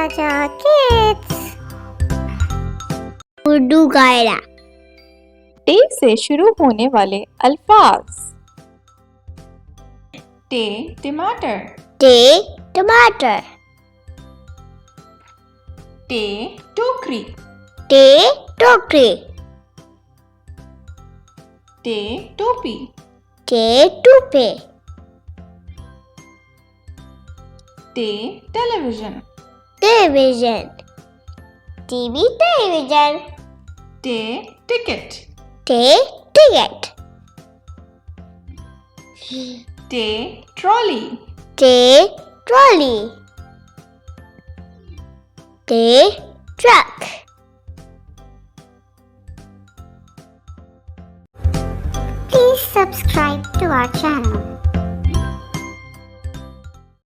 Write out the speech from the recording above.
Raja Kids Urdu कायदा टे से शुरू होने वाले अल्फाज। टे टमाटर, टे टमाटर टे टोकरी, टे टोकरी टे टोपी, टे टूपे टे टेलीविजन, टेलीविजन टीवी टेलीविजन टे टिकट, टे टिकट टे ट्रॉली, टे ट्रॉली टे truck Please subscribe to our channel.